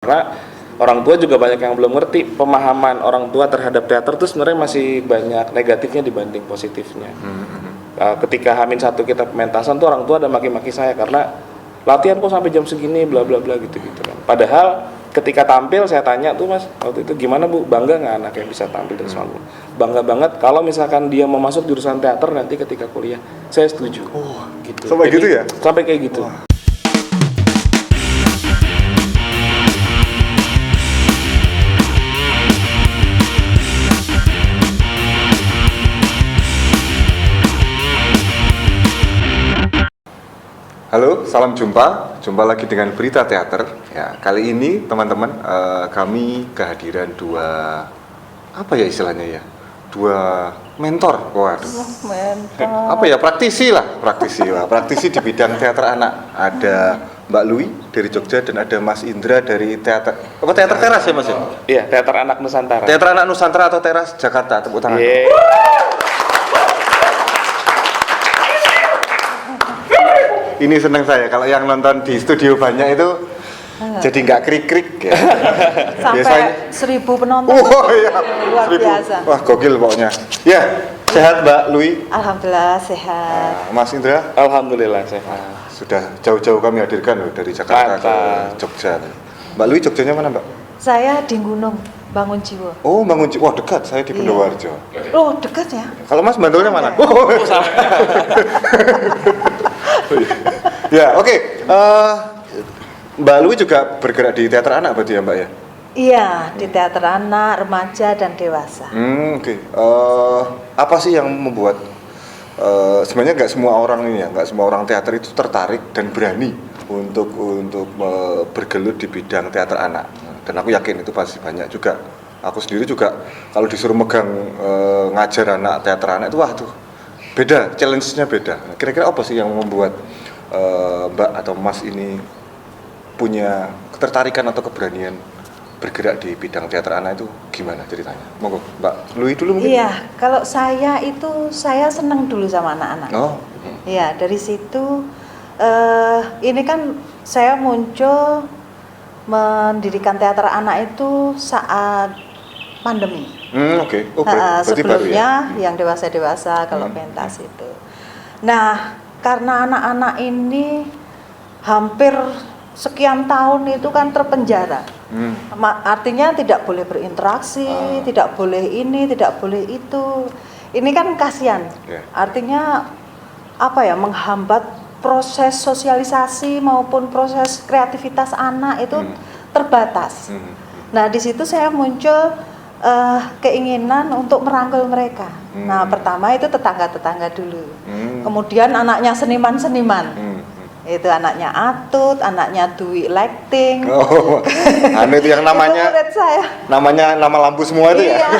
Karena orang tua juga banyak yang belum ngerti, pemahaman orang tua terhadap teater tuh sebenarnya masih banyak negatifnya dibanding positifnya. Ketika H-1 kita pementasan tuh orang tua ada maki-maki saya karena latihan kok sampai jam segini bla bla bla gitu kan. Padahal ketika tampil saya tanya tuh Mas, waktu itu gimana Bu, bangga nggak anak yang bisa tampil dan selalu bangga banget kalau misalkan dia mau masuk jurusan teater nanti ketika kuliah. Saya setuju. Gitu. Sampai gitu ya? Sampai kayak gitu. Halo, salam jumpa lagi dengan Berita Teater. Ya, kali ini teman-teman kami kehadiran dua apa ya istilahnya ya? Dua mentor. Waduh. Apa ya? Praktisi di bidang teater anak. Ada Mbak Lui dari Jogja dan ada Mas Indra dari teater teras ya Mas ya? Iya, Teater Anak Nusantara. Teater Anak Nusantara atau Teras Jakarta, tepuk tangan. Ini seneng saya kalau yang nonton di studio banyak itu jadi nggak krik-krik ya. Sampai biasanya 1.000 penonton. Oh iya, luar biasa. Wah, gokil pokoknya. Ya, sehat Mbak Lui? Alhamdulillah sehat. Mas Indra? Alhamdulillah sehat. Sudah jauh-jauh kami hadirkan loh dari Jakarta ke Jogja. Mbak Lui Jogjanya mana Mbak? Saya di Gunung Bangunjiwo. Oh, Bangunjiwo. Wah, dekat. Saya di Bendowarjo. Oh, dekat ya. Kalau Mas Bantulnya mana? Ya, oke. Mbak Lui juga bergerak di teater anak berarti ya Mbak ya? Iya, di teater anak, remaja dan dewasa. Oke. Apa sih yang membuat sebenarnya nggak semua orang teater itu tertarik dan berani untuk bergelut di bidang teater anak. Dan aku yakin itu pasti banyak juga. Aku sendiri juga kalau disuruh megang ngajar anak teater anak itu wah tuh beda, challenge-nya beda. Kira-kira apa sih yang membuat Mbak atau Mas ini punya ketertarikan atau keberanian bergerak di bidang teater anak itu gimana ceritanya? Monggo Mbak Lui dulu mungkin. Iya, kalau saya senang dulu sama anak-anak. Oh. Iya, dari situ ini kan saya muncul mendirikan teater anak itu saat pandemi. Oke. Oh, berarti sebelumnya baru ya? yang dewasa-dewasa kalau pentas itu. Nah, karena anak-anak ini hampir sekian tahun itu kan terpenjara. Artinya tidak boleh berinteraksi, tidak boleh ini, tidak boleh itu. Ini kan kasihan. Yeah. Artinya apa ya, menghambat proses sosialisasi maupun proses kreativitas anak itu terbatas. Nah, di situ saya muncul keinginan untuk merangkul mereka. Nah, pertama itu tetangga-tetangga dulu. Kemudian anaknya seniman-seniman. Itu anaknya Atut, anaknya Dwi Lighting. Oh, itu yang namanya saya. Namanya nama lampu semua itu ya? Iya,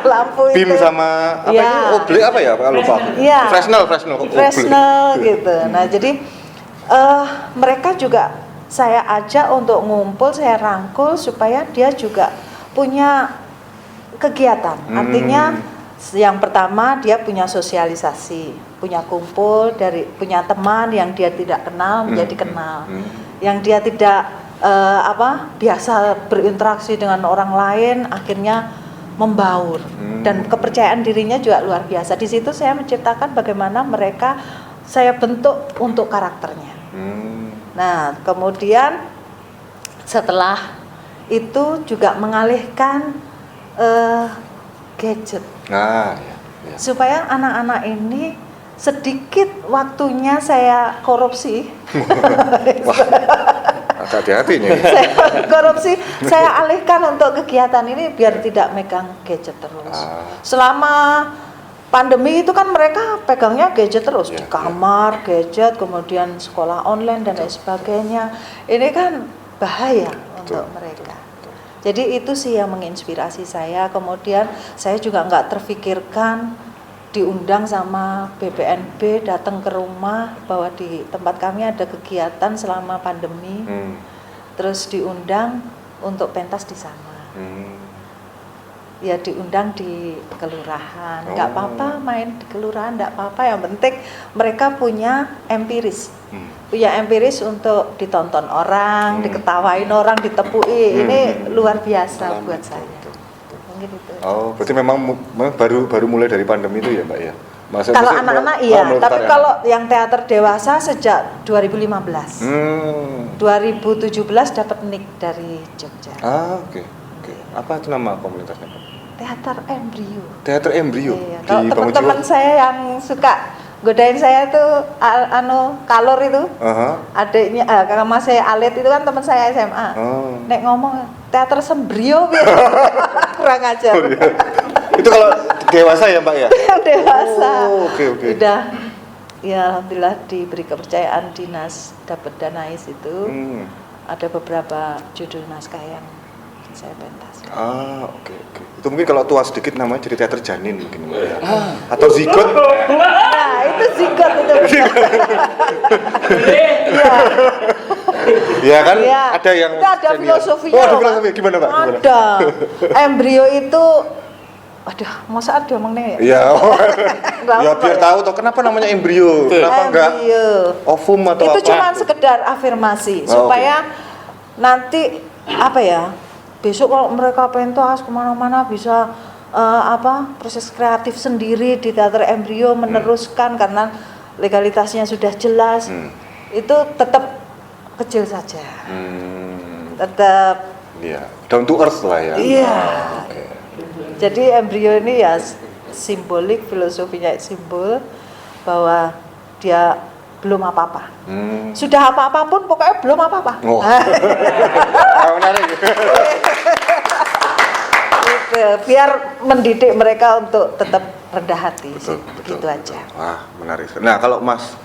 lampu itu. Bim sama apa ya. itu? Oble apa ya? Lupa. Iya. Fresnel. Gitu. Nah, jadi mereka juga saya ajak untuk ngumpul, saya rangkul supaya dia juga punya kegiatan. Artinya yang pertama dia punya sosialisasi, punya kumpul, punya teman yang dia tidak kenal menjadi kenal. Yang dia tidak biasa berinteraksi dengan orang lain akhirnya membaur. Dan kepercayaan dirinya juga luar biasa. Di situ saya menciptakan bagaimana mereka saya bentuk untuk karakternya. Nah, kemudian setelah itu juga mengalihkan gadget. Ya. Supaya anak-anak ini sedikit waktunya saya korupsi. Hati-hati nih. saya alihkan untuk kegiatan ini biar tidak megang gadget terus. Selama pandemi itu kan mereka pegangnya gadget terus di kamar, gadget, kemudian sekolah online dan lain sebagainya. Ini kan bahaya untuk mereka. Jadi itu sih yang menginspirasi saya. Kemudian saya juga nggak terfikirkan diundang sama BPNB datang ke rumah bahwa di tempat kami ada kegiatan selama pandemi. Terus diundang untuk pentas di sana. ya diundang di kelurahan. Nggak apa-apa main di kelurahan, nggak apa-apa. Yang penting mereka punya empiris. Punya empiris untuk ditonton orang, diketawain orang, ditepui. Ini luar biasa buat saya. Mungkin itu. Oh, berarti memang baru mulai dari pandemi itu ya, Mbak ya? Kalau anak-anak iya, tapi kalau yang teater dewasa sejak 2015. 2017 dapat nik dari Jogja. Oke. Apa itu nama komunitasnya, Pak? Teater Embrio. Teater Embrio. Iya. Kalau teman-teman saya yang suka godain saya tuh kalor itu. Adiknya kakak mas saya Alit itu kan teman saya SMA. Nek ngomong teater Sembrio kurang ajar. Oh, iya. Itu kalau dewasa ya, Mbak ya? Dewasa. Oke. Udah ya alhamdulillah diberi kepercayaan dinas dapat danais itu. Ada beberapa judul naskah yang saya pentas. Oke. Itu mungkin kalau tua sedikit namanya jadi teater janin mungkin, Mbak ya. Atau zigot. Nah, itu zigot itu. Iya kan? Ya, ada yang itu ada filosofinya. Oh, ada filosofi. Gimana, Pak? Ada. Embrio itu masa ada omong nih? Iya. Ya biar tahu toh kenapa namanya embrio. Kenapa enggak ovum atau itu apa? cuma sekedar afirmasi supaya nanti besok kalau mereka pentas kemana-mana bisa proses kreatif sendiri di teater Embrio meneruskan karena legalitasnya sudah jelas. Itu tetap kecil saja. Tetap down to earth lah ya. Iya. Jadi Embrio ini ya simbolik, filosofinya simbol bahwa dia belum apa-apa. Sudah apa-apa pun pokoknya belum apa-apa. Menarik. Biar mendidik mereka untuk tetap rendah hati. Betul. Gitu aja. Wah, menarik. Nah, kalau Mas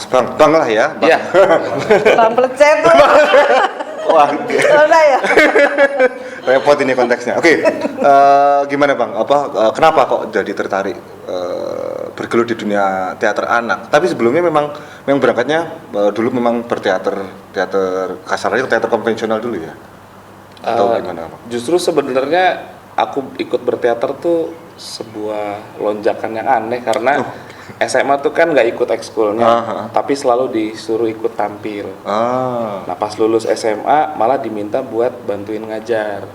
Bang lah ya. Iya. Bang Plecet. Wah, ya. repot ini konteksnya. Oke, gimana Bang? Kenapa kok jadi tertarik bergelut di dunia teater anak? Tapi sebelumnya memang berangkatnya dulu memang teater kasarnya teater konvensional dulu ya? Atau gimana Bang? Justru sebenarnya aku ikut berteater tuh sebuah lonjakan yang aneh karena SMA tuh kan nggak ikut ekskulnya, tapi selalu disuruh ikut tampil. Nah pas lulus SMA malah diminta buat bantuin ngajar,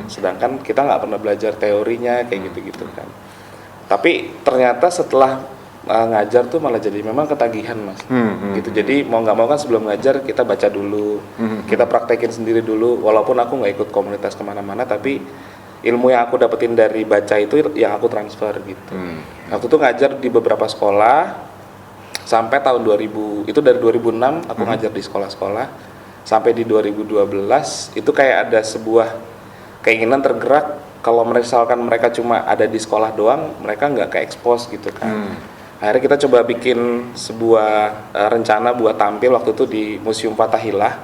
sedangkan kita nggak pernah belajar teorinya kayak gitu-gitu kan. Tapi ternyata setelah ngajar tuh malah jadi memang ketagihan Mas, gitu. Jadi mau nggak mau kan sebelum ngajar kita baca dulu, kita praktekin sendiri dulu. Walaupun aku nggak ikut komunitas kemana-mana, tapi ilmu yang aku dapetin dari baca itu yang aku transfer gitu. Aku tuh ngajar di beberapa sekolah sampai tahun 2000, itu dari 2006 aku ngajar di sekolah-sekolah sampai di 2012 itu kayak ada sebuah keinginan tergerak kalau misalkan mereka cuma ada di sekolah doang, mereka nggak ke expose gitu kan. Akhirnya kita coba bikin sebuah rencana buat tampil waktu itu di Museum Fathahillah.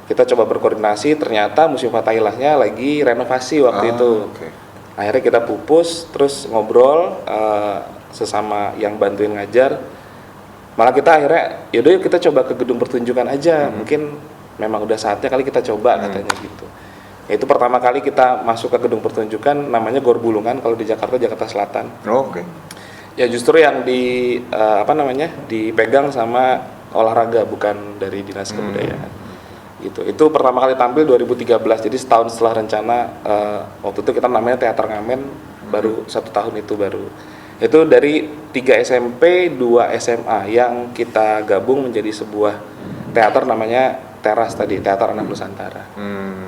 Kita coba berkoordinasi, ternyata Museum Fathahillahnya lagi renovasi waktu itu. Akhirnya kita pupus, terus ngobrol sesama yang bantuin ngajar. Malah kita akhirnya, yaudah yuk kita coba ke gedung pertunjukan aja. Mungkin memang udah saatnya kali kita coba katanya gitu. Itu pertama kali kita masuk ke gedung pertunjukan, namanya Gor Bulungan kalau di Jakarta Selatan. Ya justru yang dipegang sama olahraga, bukan dari Dinas Kebudayaan. Gitu. Itu pertama kali tampil 2013, jadi setahun setelah rencana. Waktu itu kita namanya Teater Ngamen, baru 1 tahun itu baru. Itu dari 3 SMP, 2 SMA yang kita gabung menjadi sebuah teater namanya Teras tadi, Teater Anak Nusantara.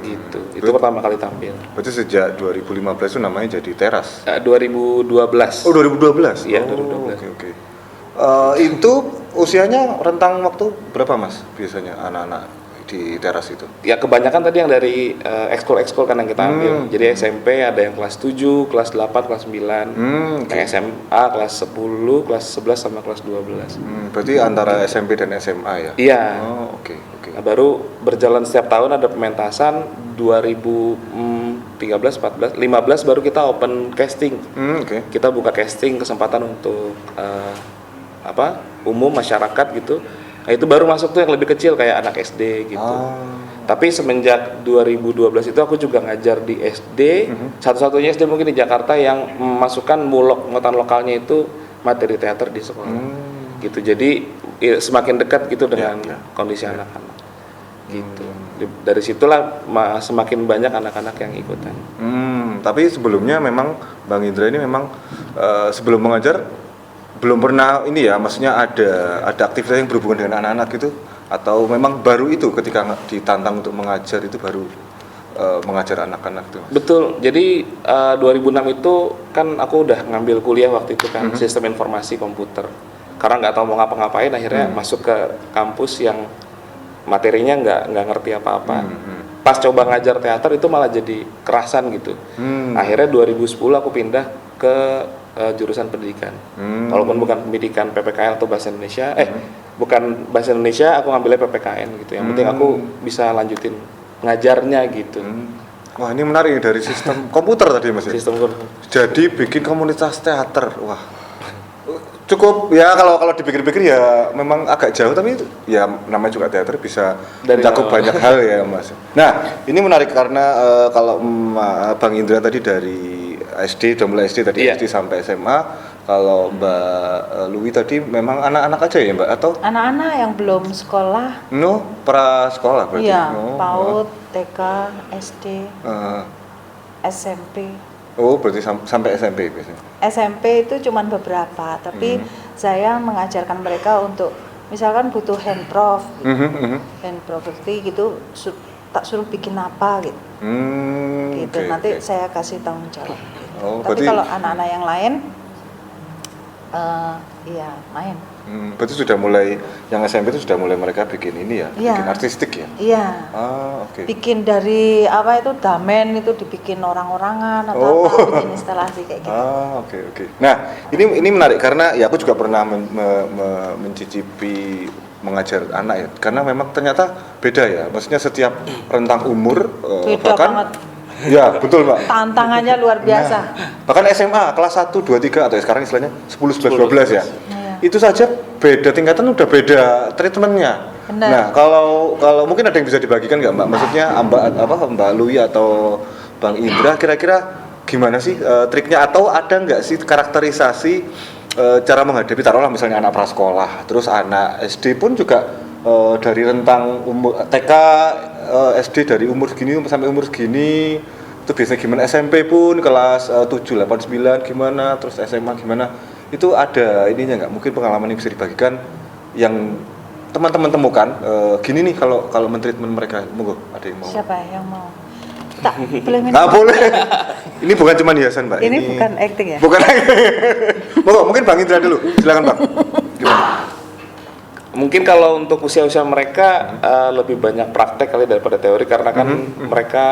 Gitu. Itu pertama kali tampil. Berarti sejak 2015 itu namanya jadi Teras? 2012. Oh 2012? Iya 2012. Oke. Itu usianya rentang waktu berapa Mas biasanya anak-anak di Teras itu? Ya kebanyakan tadi yang dari ekskul-ekskul kan yang kita ambil. Jadi SMP ada yang kelas 7, kelas 8, kelas 9. SMA kelas 10, kelas 11 sama kelas 12. Berarti antara SMP dan SMA ya? Iya. Oke. Nah, baru berjalan setiap tahun ada pementasan. 2013, 14, 15 baru kita open casting. Kita buka casting kesempatan untuk umum masyarakat gitu. Nah, itu baru masuk tuh yang lebih kecil kayak anak SD gitu. Tapi semenjak 2012 itu aku juga ngajar di SD, satu-satunya SD mungkin di Jakarta yang memasukkan muatan lokalnya itu materi teater di sekolah. Gitu. Jadi semakin dekat gitu dengan kondisi anak-anak. Gitu. Dari situlah semakin banyak anak-anak yang ikutan. Tapi sebelumnya memang Bang Indra ini memang sebelum mengajar belum pernah ini ya, maksudnya ada aktivitas yang berhubungan dengan anak-anak gitu, atau memang baru itu ketika ditantang untuk mengajar itu baru mengajar anak-anak itu? Betul. Jadi 2006 itu kan aku udah ngambil kuliah waktu itu kan, sistem informasi komputer. Karena nggak tahu mau ngapa-ngapain, akhirnya masuk ke kampus yang materinya nggak ngerti apa-apa. Pas coba ngajar teater itu malah jadi kerasan gitu. Akhirnya 2010 aku pindah ke jurusan pendidikan. Walaupun bukan pendidikan PPKN atau bahasa Indonesia, bukan bahasa Indonesia, aku ngambilnya PPKN gitu. Yang penting aku bisa lanjutin ngajarnya gitu. Wah, ini menarik dari sistem komputer tadi Mas. Sistem komputer. Jadi bikin komunitas teater. Wah. Cukup ya, kalau dipikir-pikir ya memang agak jauh, tapi ya namanya juga teater bisa mencakup banyak hal ya Mas. Nah, ini menarik karena kalau Bang Indra tadi dari SD, udah mulai SD tadi, SD sampai SMA. Kalau Mbak Lui tadi memang anak-anak aja ya Mbak, atau? Anak-anak yang belum sekolah. Pra sekolah berarti? Iya, PAUD, TK, SD, SMP. Oh, berarti sampai SMP biasanya? SMP itu cuman beberapa, tapi saya mengajarkan mereka untuk misalkan butuh handprof, handprof gitu, tak suruh bikin apa gitu, gitu. Nanti saya kasih tanggung jawab. Gitu. Tapi kalau anak-anak yang lain, iya main. Berarti sudah mulai, yang SMP itu sudah mulai mereka bikin ini ya, bikin artistik ya? Iya. Bikin dari apa itu damen itu dibikin orang-orangan atau bikin instalasi kayak gitu. Oke. Nah, ini menarik karena ya aku juga pernah mencicipi mengajar anak ya, karena memang ternyata beda ya, maksudnya setiap rentang umur beda bahkan banget. Ya, betul Mbak. Tantangannya luar biasa. Bahkan SMA kelas 1, 2, 3 atau sekarang istilahnya 10, 11, 12 ya. Itu saja beda tingkatan, udah beda treatmentnya. Benar. Nah, kalau mungkin ada yang bisa dibagikan nggak Mbak? Maksudnya Mbak Lui atau Bang Indra kira-kira gimana sih triknya, atau ada nggak sih karakterisasi cara menghadapi, taruhlah misalnya anak prasekolah, terus anak SD pun juga dari rentang umur TK, SD dari umur segini sampai umur segini, itu biasanya gimana, SMP pun kelas 7, 8, 9 gimana, terus SMA gimana, itu ada ininya nggak? Mungkin pengalaman yang bisa dibagikan yang teman-teman temukan, gini nih kalau mentreatment mereka, monggo ada yang mau? Siapa yang mau? Tak boleh minum. Nggak boleh. Ini bukan cuma hiasan Mbak. Ini bukan acting ya? Bukan acting. Monggo, mungkin Bang Indra dulu, silakan Bang. Gimana? Mungkin kalau untuk usia-usia mereka lebih banyak praktek kali daripada teori, karena kan mereka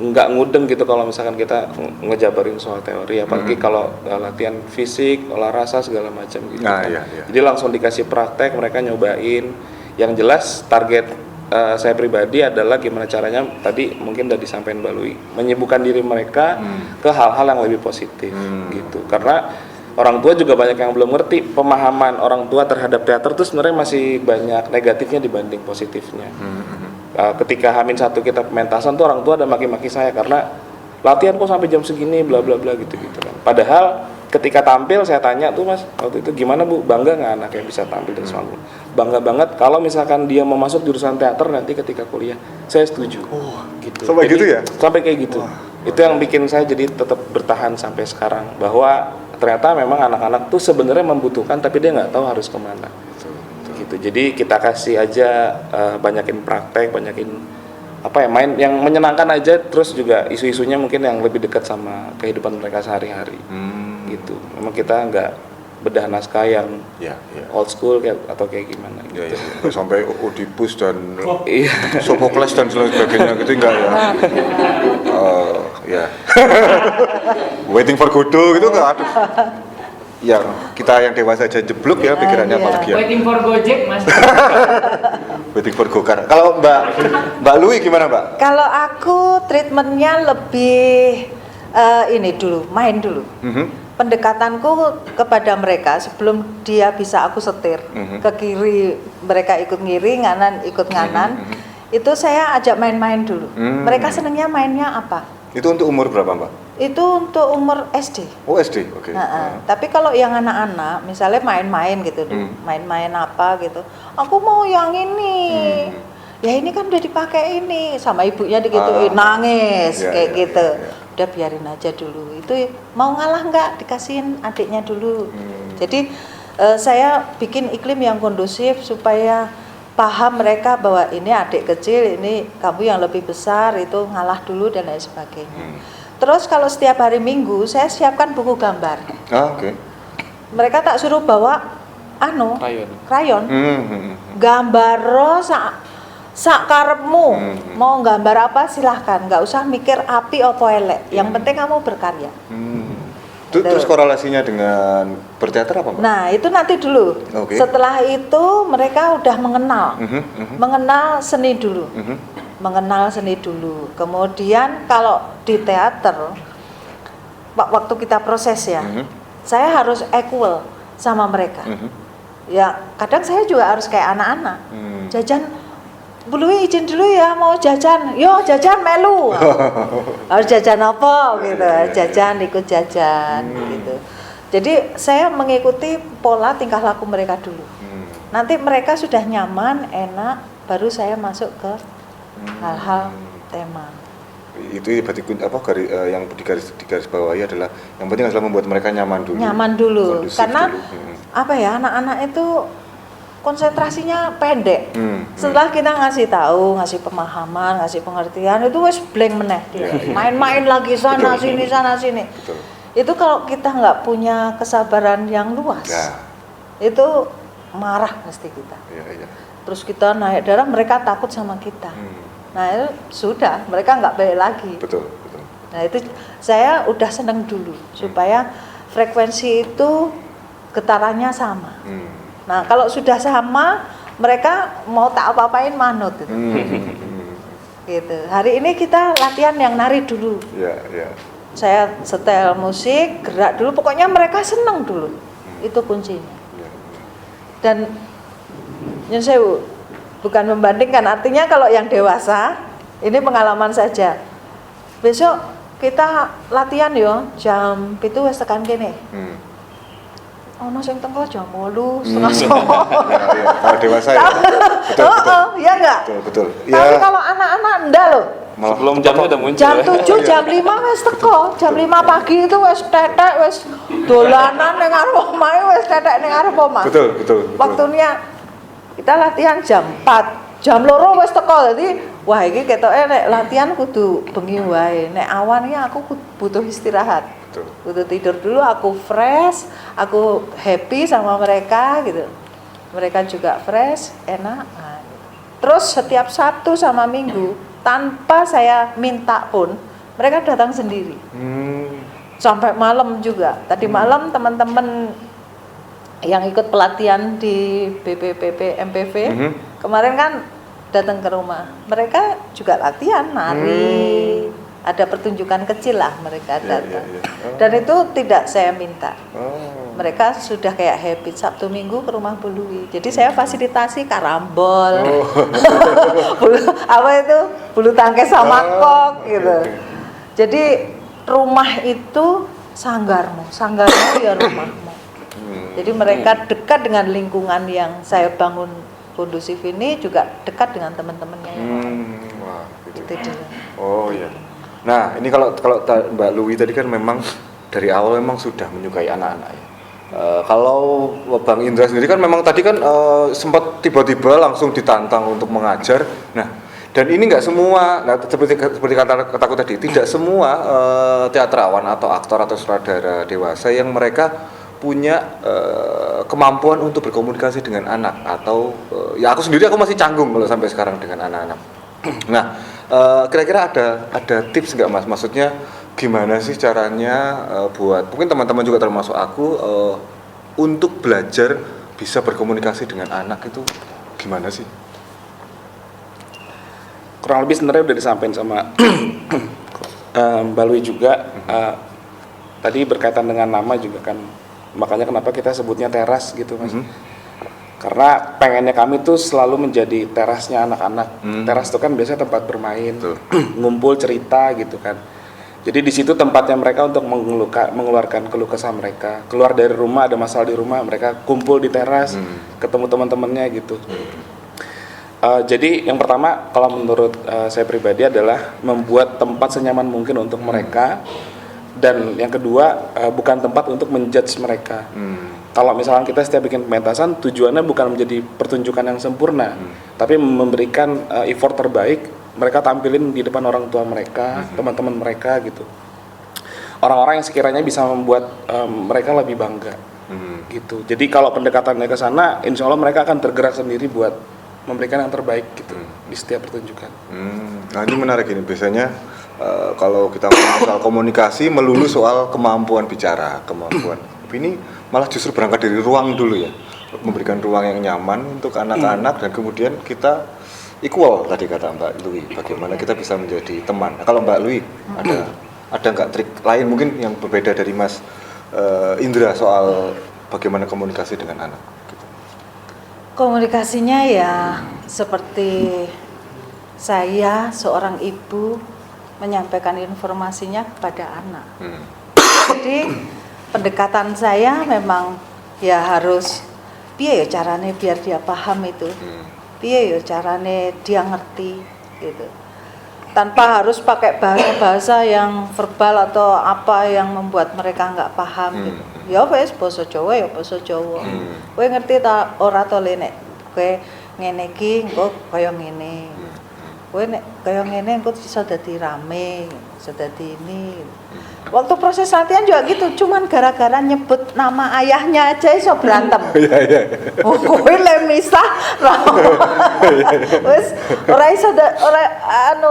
nggak ngudeng gitu kalau misalkan kita ngejabarin soal teori, apalagi kalau latihan fisik, olah rasa segala macam gitu. Iya. Jadi langsung dikasih praktek, mereka nyobain. Yang jelas target saya pribadi adalah gimana caranya, tadi mungkin udah disampaikan Mbak Lui, menyibukkan diri mereka ke hal-hal yang lebih positif gitu. Karena orang tua juga banyak yang belum ngerti, pemahaman orang tua terhadap teater tuh sebenarnya masih banyak negatifnya dibanding positifnya. Ketika H-1 kita pementasan tuh orang tua ada maki-maki saya karena latihan kok sampai jam segini bla bla bla gitu kan. Padahal ketika tampil saya tanya tuh Mas, waktu itu gimana Bu, bangga nggak anak yang bisa tampil di panggung? Bangga banget kalau misalkan dia mau masuk jurusan teater nanti ketika kuliah. Saya setuju. Gitu. Sampai gitu ya? Sampai kayak gitu. Itu yang bikin saya jadi tetap bertahan sampai sekarang, bahwa ternyata memang anak-anak tuh sebenarnya membutuhkan tapi dia nggak tahu harus kemana. Gitu. Jadi kita kasih aja banyakin praktek, banyakin main yang menyenangkan aja, terus juga isu-isunya mungkin yang lebih dekat sama kehidupan mereka sehari-hari. Gitu. Memang kita nggak bedah naskah yang old school atau kayak gimana gitu. Sampai Oedipus dan Sophocles dan sebagainya gitu enggak ya. Waiting for Godot gitu enggak, aduh. Ya, kita yang dewasa aja jeblok ya pikirannya, apalagi ya. Waiting for Gojek, Mas. Waiting for Gokar. Kalau Mbak Lui gimana, Mbak? Kalau aku treatmentnya lebih ini dulu, main dulu. pendekatanku kepada mereka sebelum dia bisa aku setir ke kiri, mereka ikut kiri, nganan ikut nganan, itu saya ajak main-main dulu. Mereka senangnya mainnya apa? Itu untuk umur berapa, Mbak? Itu untuk umur SD. Oh, SD, oke. Tapi kalau yang anak-anak, misalnya main-main gitu, main-main apa gitu, aku mau yang ini. Ya ini kan udah dipakai ini, sama ibunya digituin, nangis kayak gitu. Udah biarin aja dulu. Itu mau ngalah nggak, dikasihin adiknya dulu. Jadi saya bikin iklim yang kondusif supaya paham mereka bahwa ini adik kecil, ini kamu yang lebih besar, itu ngalah dulu dan lain sebagainya. Terus kalau setiap hari Minggu saya siapkan buku gambar. Oke. Mereka tak suruh bawa krayon. Gambar sak karepmu. Mau gambar apa silahkan, nggak usah mikir api apa elek. Yang penting kamu berkarya. Terus korelasinya dengan berteater apa, Mbak? Nah, itu nanti dulu. Setelah itu mereka udah mengenal seni dulu. Mengenal seni dulu. Kemudian kalau di teater, waktu kita proses ya, saya harus equal sama mereka. Ya, kadang saya juga harus kayak anak-anak. Jajan, Bului izin dulu ya, mau jajan. Yo, jajan melu. Harus jajan apa gitu. Jajan, ikut jajan gitu. Jadi saya mengikuti pola tingkah laku mereka dulu. Nanti mereka sudah nyaman, enak, baru saya masuk ke hal-hal tema. Itu berarti yang digaris bawahi adalah yang penting adalah membuat mereka nyaman dulu. Karena apa ya, anak-anak itu konsentrasinya pendek. Setelah kita ngasih tahu, ngasih pemahaman, ngasih pengertian, itu wes blank meneh dia. Main-main lagi sana sini. Itu kalau kita nggak punya kesabaran yang luas, itu marah mesti kita. Terus kita naik darah, mereka takut sama kita. Nah itu sudah, mereka nggak balik lagi. Betul. Nah itu saya udah seneng dulu supaya frekuensi itu getarannya sama. Nah kalau sudah sama, mereka mau tak apa-apain manut gitu. Gitu. Hari ini kita latihan yang nari dulu. Saya setel musik, gerak dulu, pokoknya mereka seneng dulu. Itu kuncinya. Dan yang saya bukan membandingkan, artinya kalau yang dewasa, ini pengalaman saja. Besok kita latihan yo, jam 7 wis tekan kene. Ono sing tengko jam 8, setengah 9. Kalau dewasa ya. Betul. Iya enggak? Betul. Tapi kalau anak-anak enggak loh. Sebelum jamnya udah muncul. Jam 7, jam 5 wis teko. Jam 5 pagi itu wis tetek, wis dolanan ning arep omahe, wis tetek ning arep omah. Betul. Waktunya kita latihan jam 4. Jam 2 wis teko. Jadi wah iki ketoke nek latihan kudu bengi wae. Nek awan iki aku butuh istirahat. Butuh tidur dulu, aku fresh, aku happy sama mereka gitu. Mereka juga fresh, enak. Nah, terus setiap Sabtu sama Minggu tanpa saya minta pun mereka datang sendiri. Sampai malam juga. Tadi malam teman-teman yang ikut pelatihan di BPPP MPV kemarin kan datang ke rumah. Mereka juga latihan nari. Ada pertunjukan kecil lah mereka datang. Dan itu tidak saya minta. Mereka sudah kayak habit Sabtu Minggu ke rumah Bului. Jadi saya fasilitasi karambol. Bulu tangkis sama kok gitu. Jadi rumah itu sanggarmu ya rumahmu. Jadi mereka dekat dengan lingkungan yang saya bangun kondusif ini, juga dekat dengan teman-temannya yang lain. Wah, gitu. Itu dia. Oh iya. Nah, ini kalau Mbak Lui tadi kan memang dari awal memang sudah menyukai anak-anak ya. Kalau Bang Indra sendiri kan memang tadi kan sempat tiba-tiba langsung ditantang untuk mengajar. Nah, dan ini nggak semua, seperti kataku tadi, tidak semua teatrawan atau aktor atau sutradara dewasa yang mereka punya kemampuan untuk berkomunikasi dengan anak atau ya aku masih canggung kalau sampai sekarang dengan anak-anak. Nah, kira-kira ada tips nggak Mas? Maksudnya gimana sih caranya buat mungkin teman-teman juga termasuk aku untuk belajar bisa berkomunikasi dengan anak itu gimana sih? Kurang lebih sebenarnya udah disampaikan sama Mbak Lui juga. tadi berkaitan dengan nama juga kan, makanya kenapa kita sebutnya teras gitu Mas. Karena pengennya kami tuh selalu menjadi terasnya anak-anak. Teras itu kan biasanya tempat bermain, ngumpul cerita gitu kan. Jadi di situ tempatnya mereka untuk mengeluarkan keluh kesah mereka. Keluar dari rumah, ada masalah di rumah, mereka kumpul di teras, ketemu teman-temannya gitu. Jadi yang pertama kalau menurut saya pribadi adalah membuat tempat senyaman mungkin untuk mereka. Dan yang kedua bukan tempat untuk menjudge mereka. Kalau misalnya kita setiap bikin pementasan, tujuannya bukan menjadi pertunjukan yang sempurna, tapi memberikan effort terbaik mereka tampilin di depan orang tua mereka, teman-teman mereka gitu. Orang-orang yang sekiranya bisa membuat mereka lebih bangga gitu. Jadi kalau pendekatannya ke sana, insya Allah mereka akan tergerak sendiri buat memberikan yang terbaik gitu di setiap pertunjukan. Nah ini menarik ini, biasanya kalau kita ngomong soal komunikasi melulu soal kemampuan bicara, kemampuan. Tapi ini malah justru berangkat dari ruang dulu ya, memberikan ruang yang nyaman untuk anak-anak dan kemudian kita equal tadi kata Mbak Lui, bagaimana kita bisa menjadi teman. Nah, kalau Mbak Lui ada nggak trik lain mungkin yang berbeda dari Mas Indra soal bagaimana komunikasi dengan anak? Gitu. Komunikasinya ya seperti saya seorang ibu menyampaikan informasinya kepada anak. Jadi pendekatan saya memang ya harus piye ya carane biar dia paham itu. Piye ya carane dia ngerti gitu. Tanpa harus pakai bahasa-bahasa yang verbal atau apa yang membuat mereka nggak paham gitu. Ya wis basa Jawa ya basa Jawa. Kowe ngerti ta ora to le nek kowe ngene iki engko kaya ngene. Kowe nek kaya ngene engko iso dadi rame, iso dadi ini. Waktu proses latihan juga gitu, cuman gara-gara nyebut nama ayahnya aja iso berantem. Iya. Oh, kowe le misah. Wes ora iso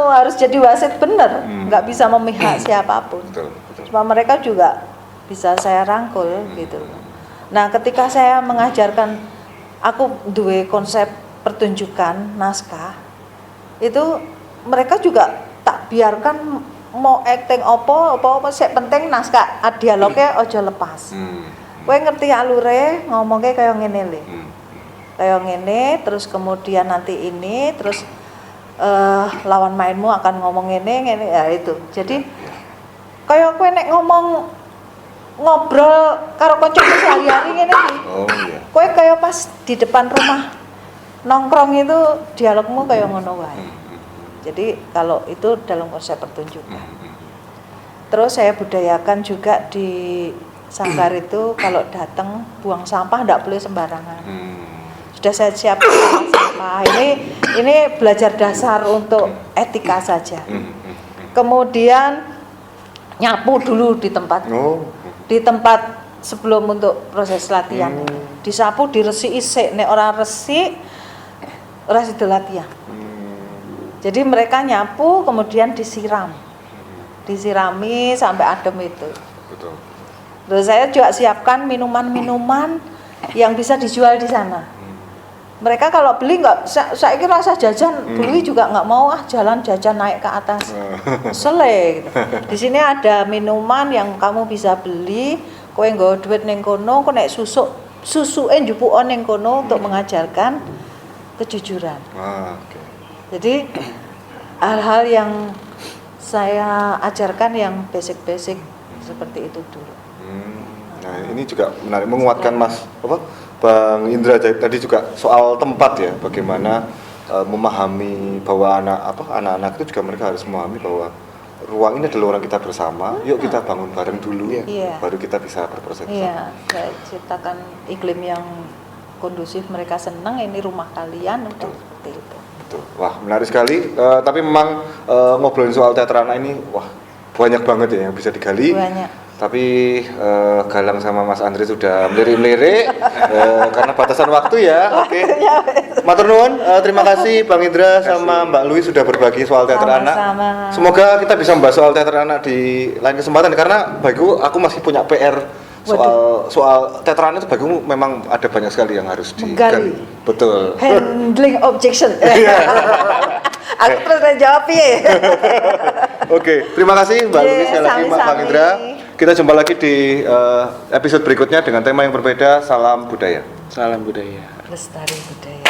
harus jadi wasit bener, nggak bisa memihak siapapun. Betul. Cuma mereka juga bisa saya rangkul gitu. Nah, ketika saya mengajarkan, aku duwe konsep pertunjukan naskah, itu mereka juga tak biarkan mau acting apa sik penting naskah dialognya aja lepas. Kowe ngerti alure ngomongnya kaya ngene lho. Kaya ngene terus kemudian nanti ini terus lawan mainmu akan ngomong ngene ya itu. Jadi kaya kowe nek ngomong ngobrol karo kancamu sehari-hari ngene iki. Oh iya. Kowe kaya pas di depan rumah nongkrong itu dialogmu kaya ngono wae. Jadi kalau itu dalam konsep pertunjukan. Terus saya budayakan juga di sanggar itu kalau datang buang sampah enggak boleh sembarangan. Sudah saya siapkan sampah. Ini belajar dasar untuk etika saja. Kemudian nyapu dulu di tempat. Di tempat sebelum untuk proses latihan. Disapu, diresiki sik, nek ora resik ora sida latihan. Jadi mereka nyapu kemudian disirami sampai adem itu. Betul. Terus saya juga siapkan minuman-minuman yang bisa dijual di sana. Mereka kalau beli nggak, saya kira rasa jajan beli juga nggak mau jalan jajan naik ke atas, selek. Gitu. Di sini ada minuman yang kamu bisa beli, kowe nggo duit ning kono, kowe nek susuke njupukon ning kono untuk mengajarkan kejujuran. Okay. Jadi hal-hal yang saya ajarkan yang basic-basic seperti itu dulu. Nah ini juga menarik, menguatkan Bang Indra tadi juga soal tempat ya, bagaimana memahami bahwa anak-anak itu juga mereka harus memahami bahwa ruang ini adalah orang kita bersama. Yuk kita bangun bareng dulu, baru kita bisa berproses. Iya, saya ciptakan iklim yang kondusif, mereka senang, ini rumah kalian untuk seperti itu. Wah menarik sekali, tapi memang ngobrolin soal teater anak ini banyak banget ya yang bisa digali. Banyak. Tapi Galang sama Mas Andre sudah melirik-lirik karena batasan waktu ya. Oke. Matur nuwun, terima kasih Bang Indra sama Mbak Lui sudah berbagi soal teater anak. Semoga kita bisa membahas soal teater anak di lain kesempatan karena bagiku aku masih punya PR soal teater anak itu bagiku memang ada banyak sekali yang harus digali. Betul. Handling objection. Aku terus jawab ya. Oke, terima kasih Mbak Lui sekali lagi Bang Indra. kita jumpa lagi di episode berikutnya dengan tema yang berbeda. Salam budaya. Salam budaya. Lestari budaya.